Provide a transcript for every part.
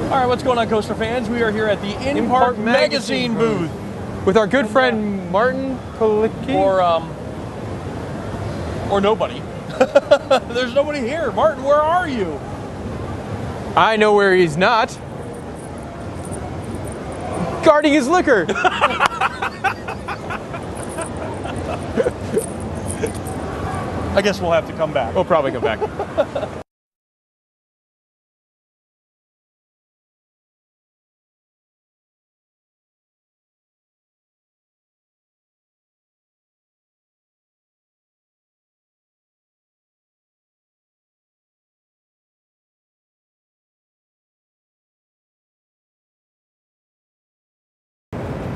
All right, what's going on, Coaster fans? We are here at the InPark Magazine booth with our good friend Martin Palicki. Or nobody. There's nobody here. Martin, where are you? I know where he's not. Guarding his liquor. I guess we'll have to come back. We'll probably come back.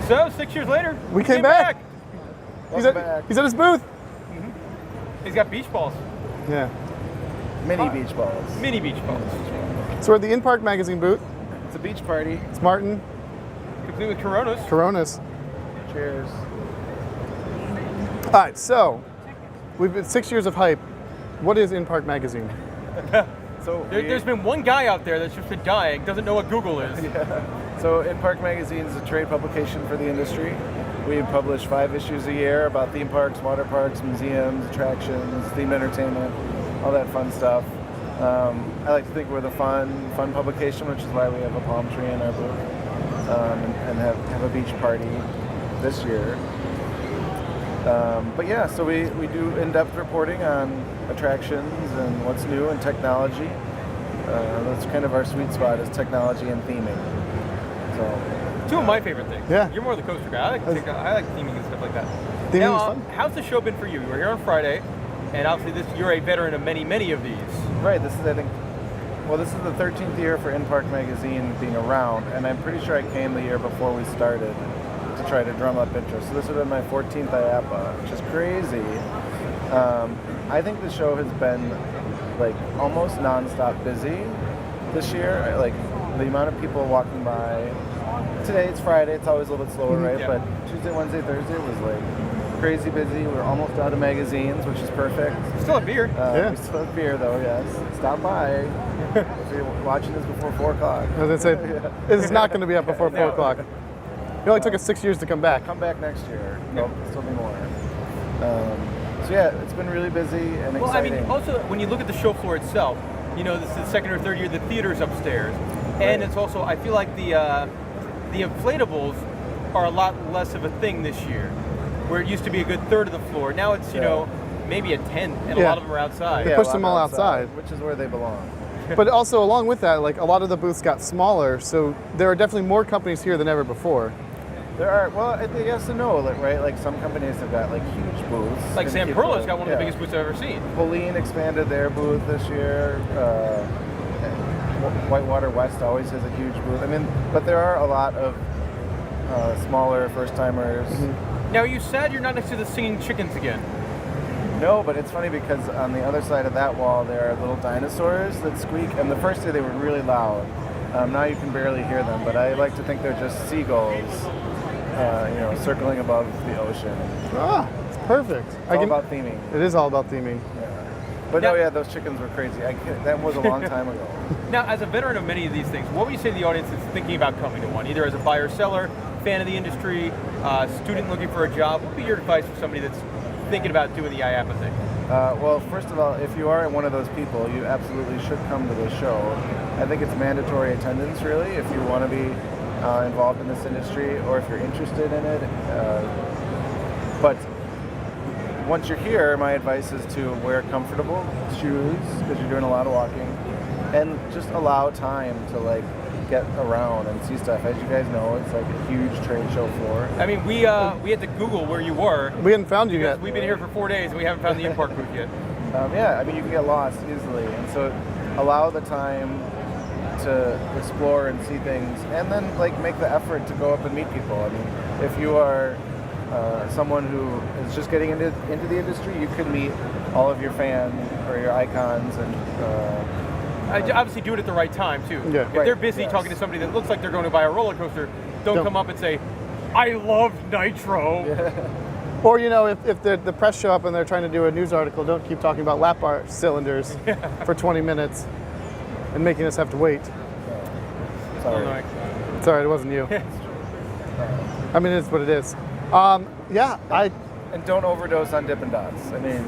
So 6 years later, we came back. He's at his booth. Mm-hmm. He's got beach balls. Yeah. Mini beach balls. Mini beach balls. So we're at the InPark Magazine booth. It's a beach party. It's Martin. Complete with Coronas. Coronas. Cheers. All right, so we've been 6 years of hype. What is InPark Magazine? So there's been one guy out there that's just been dying, doesn't know what Google is. Yeah. So InPark Magazine is a trade publication for the industry. We publish 5 issues a year about theme parks, water parks, museums, attractions, themed entertainment, all that fun stuff. I like to think we're the fun publication, which is why we have a palm tree in our booth and have a beach party this year. But yeah, so we do in-depth reporting on attractions and what's new in technology. That's kind of our sweet spot, is technology and theming. So, two of my favorite things. Yeah. You're more the coaster guy. I like theming and stuff like that. Theming is fun. How's the show been for you? You were here on Friday, and obviously you're a veteran of many of these. Right. This is the 13th year for InPark Magazine being around, and I'm pretty sure I came the year before we started to try to drum up interest. So this would have been my 14th IAAPA, which is crazy. I think the show has been like almost non-stop busy this year. Like the amount of people walking by. Today it's Friday, it's always a little bit slower, right? Yeah. But Tuesday, Wednesday, Thursday was like crazy busy. We're almost out of magazines, which is perfect. Still have beer. We still have beer though, yes. Stop by if you're watching this before 4 o'clock. As I said, it's not going to be up before 4 o'clock. It only took us 6 years to come back. Come back next year. Nope, still be more. So yeah, it's been really busy and exciting. Well, I mean, also when you look at the show floor itself, you know, this is the second or third year the theater's upstairs, and it's also, I feel like the inflatables are a lot less of a thing this year, where it used to be a good third of the floor. Now it's, you know, maybe a tenth, and a lot of them are outside. They pushed them all outside, which is where they belong. But also along with that, like a lot of the booths got smaller, so there are definitely more companies here than ever before. There are, well, I think yes and no, right? Like some companies have got like huge booths. Like Sam Perlo's got one of the biggest booths I've ever seen. Pauline expanded their booth this year. Whitewater West always has a huge booth. I mean, but there are a lot of smaller first-timers. Mm-hmm. Now, are you sad you're not next to the singing chickens again? No, but it's funny because on the other side of that wall there are little dinosaurs that squeak, and the first day they were really loud. Now you can barely hear them, but I like to think they're just seagulls, circling above the ocean. Ah, it's perfect. It's all about theming. It is all about theming. Yeah. But no, yeah, those chickens were crazy. That was a long time ago. Now, as a veteran of many of these things, what would you say to the audience that's thinking about coming to one, either as a buyer, seller, fan of the industry, student looking for a job? What would be your advice for somebody that's thinking about doing the IAAPA thing? Well, first of all, if you are one of those people, you absolutely should come to the show. I think it's mandatory attendance, really, if you want to be involved in this industry or if you're interested in it. But once you're here, my advice is to wear comfortable shoes because you're doing a lot of walking, and just allow time to like get around and see stuff. As you guys know, it's like a huge trade show floor. I mean, we had to Google where you were. We hadn't found you yet. We've been here for 4 days and we haven't found the InPark booth yet. Yeah, I mean, you can get lost easily, and so allow the time to explore and see things, and then like make the effort to go up and meet people. I mean, if you are someone who is just getting into the industry, you could meet all of your fans or your icons, and obviously do it at the right time too. Yeah. If they're busy talking to somebody that looks like they're going to buy a roller coaster, don't come up and say, "I love Nitro." Yeah. Or, you know, if the press show up and they're trying to do a news article, don't keep talking about lap bar cylinders for 20 minutes and making us have to wait. Sorry. Illinois. It's all right, it wasn't you. I mean, it's what it is. Yeah, And don't overdose on Dippin' Dots. I mean,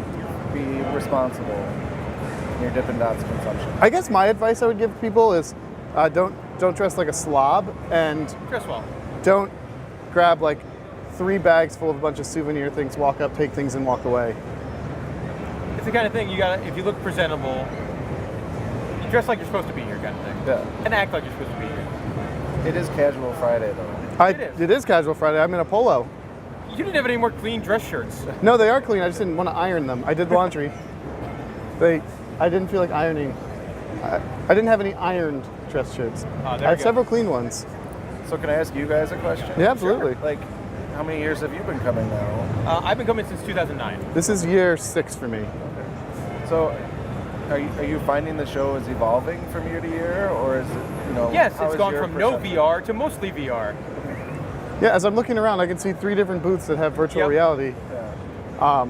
be responsible in your Dippin' Dots consumption. I guess my advice I would give people is don't dress like a slob, and Dress well. don't grab like 3 bags full of a bunch of souvenir things, walk up, take things, and walk away. It's the kind of thing you gotta, if you look presentable, you dress like you're supposed to be here kind of thing. Yeah. And act like you're supposed to be here. It is Casual Friday, though. It is Casual Friday. I'm in a polo. You didn't have any more clean dress shirts. No, they are clean. I just didn't want to iron them. I did laundry. I didn't feel like ironing. I didn't have any ironed dress shirts. I have several clean ones. So can I ask you guys a question? Yeah, absolutely. Like, how many years have you been coming now? I've been coming since 2009. This is year 6 for me. So, are you finding the show is evolving from year to year, or is it, Yes, how it's is gone your from no perception? VR to mostly VR. Yeah, as I'm looking around, I can see 3 different booths that have virtual Yep. reality. Yeah.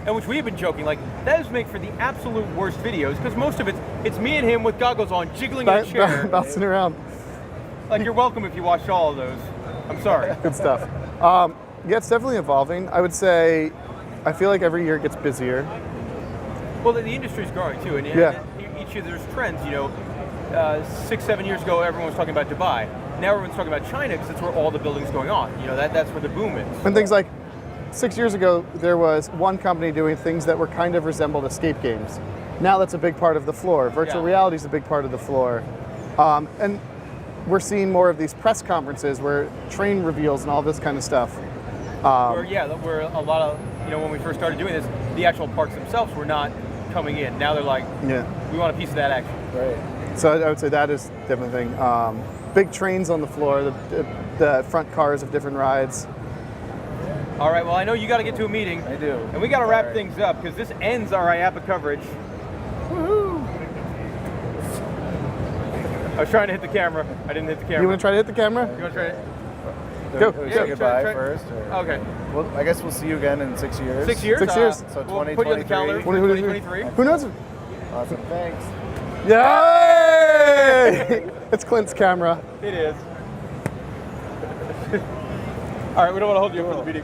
And which we have been joking, like, that is make for the absolute worst videos, because most of it's me and him with goggles on, jiggling in a chair. Bouncing around. Like, you're welcome if you watched all of those. I'm sorry. Good stuff. Yeah, it's definitely evolving. I would say, I feel like every year it gets busier. Well, the industry's growing too, and Yeah. each year there's trends. 6, 7 years ago, everyone was talking about Dubai. Now everyone's talking about China because it's where all the building's going on. That's where the boom is. And things like 6 years ago, there was one company doing things that were kind of resembled escape games. Now that's a big part of the floor. Virtual reality is a big part of the floor. And we're seeing more of these press conferences where train reveals and all this kind of stuff. Where a lot of, when we first started doing this, the actual parks themselves were not coming in. Now they're like, we want a piece of that action. Right. So I would say that is a different thing. Big trains on the floor, the front cars of different rides. All right, well, I know you got to get to a meeting. I do. And we got to wrap Sorry. things up because this ends our IAAPA coverage. Woohoo! I was trying to hit the camera. I didn't hit the camera. You want to try to hit the camera? You want to try it? Go. Do we Yeah, say try- goodbye try- first? Or? Okay. Well, I guess we'll see you again in 6 years. 6 years? 6 years. So we'll put you on the 2023. calendar for 2023. Who knows? Awesome. Thanks. Yay! It's Clint's camera. It is. All right, we don't want to hold you up for the meeting.